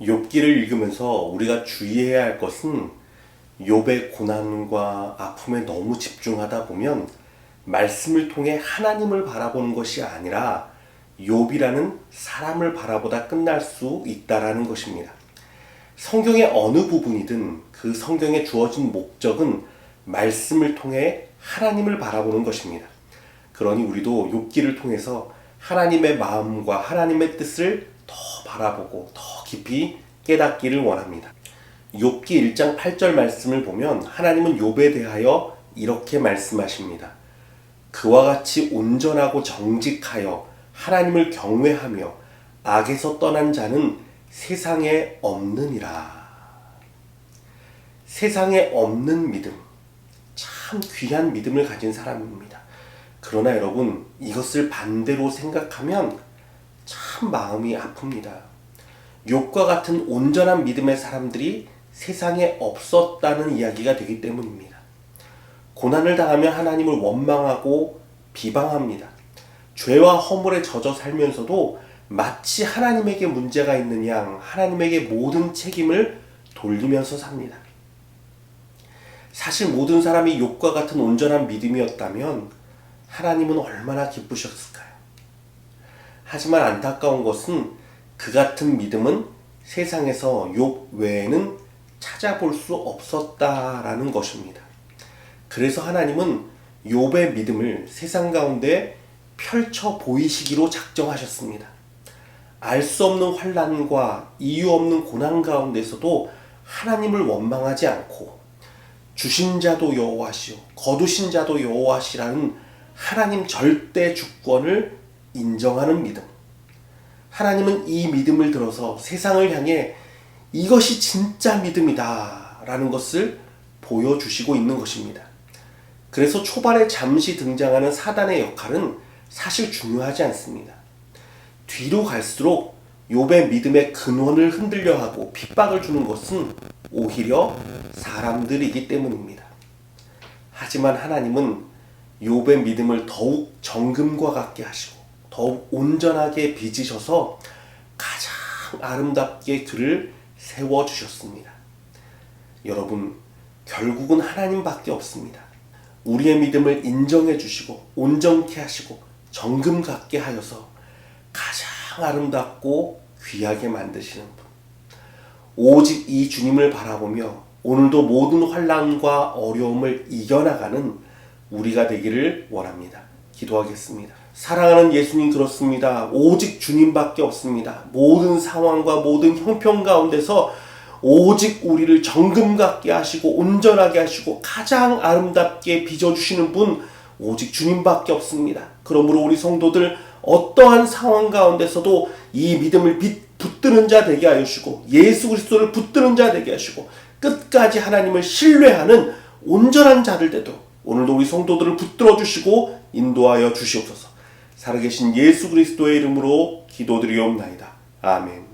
욥기를 읽으면서 우리가 주의해야 할 것은 욥의 고난과 아픔에 너무 집중하다 보면 말씀을 통해 하나님을 바라보는 것이 아니라 욥이라는 사람을 바라보다 끝날 수 있다라는 것입니다. 성경의 어느 부분이든 그 성경에 주어진 목적은 말씀을 통해 하나님을 바라보는 것입니다. 그러니 우리도 욥기를 통해서 하나님의 마음과 하나님의 뜻을 더 바라보고 더 깊이 깨닫기를 원합니다. 욥기 1장 8절 말씀을 보면 하나님은 욥에 대하여 이렇게 말씀하십니다. 그와 같이 온전하고 정직하여 하나님을 경외하며 악에서 떠난 자는 세상에 없느니라. 세상에 없는 믿음, 참 귀한 믿음을 가진 사람입니다. 그러나 여러분, 이것을 반대로 생각하면 참 마음이 아픕니다. 욥과 같은 온전한 믿음의 사람들이 세상에 없었다는 이야기가 되기 때문입니다. 고난을 당하면 하나님을 원망하고 비방합니다. 죄와 허물에 젖어 살면서도 마치 하나님에게 문제가 있는 양 하나님에게 모든 책임을 돌리면서 삽니다. 사실 모든 사람이 욥과 같은 온전한 믿음이었다면 하나님은 얼마나 기쁘셨을까요? 하지만 안타까운 것은 그 같은 믿음은 세상에서 욥 외에는 찾아볼 수 없었다라는 것입니다. 그래서 하나님은 욥의 믿음을 세상 가운데 펼쳐 보이시기로 작정하셨습니다. 알 수 없는 환난과 이유 없는 고난 가운데서도 하나님을 원망하지 않고 주신 자도 여호와시요 거두신 자도 여호와시라는 하나님 절대 주권을 인정하는 믿음. 하나님은 이 믿음을 들어서 세상을 향해 이것이 진짜 믿음이다 라는 것을 보여주시고 있는 것입니다. 그래서 초반에 잠시 등장하는 사단의 역할은 사실 중요하지 않습니다. 뒤로 갈수록 욥의 믿음의 근원을 흔들려 하고 핍박을 주는 것은 오히려 사람들이기 때문입니다. 하지만 하나님은 욥의 믿음을 더욱 정금과 같게 하시고 더욱 온전하게 빚으셔서 가장 아름답게 그를 세워주셨습니다. 여러분, 결국은 하나님밖에 없습니다. 우리의 믿음을 인정해 주시고 온전케 하시고 정금 같게 하여서 가장 아름답고 귀하게 만드시는 분. 오직 이 주님을 바라보며 오늘도 모든 환난과 어려움을 이겨나가는 우리가 되기를 원합니다. 기도하겠습니다. 사랑하는 예수님, 그렇습니다. 오직 주님밖에 없습니다. 모든 상황과 모든 형편 가운데서 오직 우리를 정금 같게 하시고 온전하게 하시고 가장 아름답게 빚어주시는 분 오직 주님밖에 없습니다. 그러므로 우리 성도들 어떠한 상황 가운데서도 이 믿음을 붙드는 자 되게 하시고 예수 그리스도를 붙드는 자 되게 하시고 끝까지 하나님을 신뢰하는 온전한 자들 되도록 오늘도 우리 성도들을 붙들어 주시고 인도하여 주시옵소서. 살아계신 예수 그리스도의 이름으로 기도드리옵나이다. 아멘.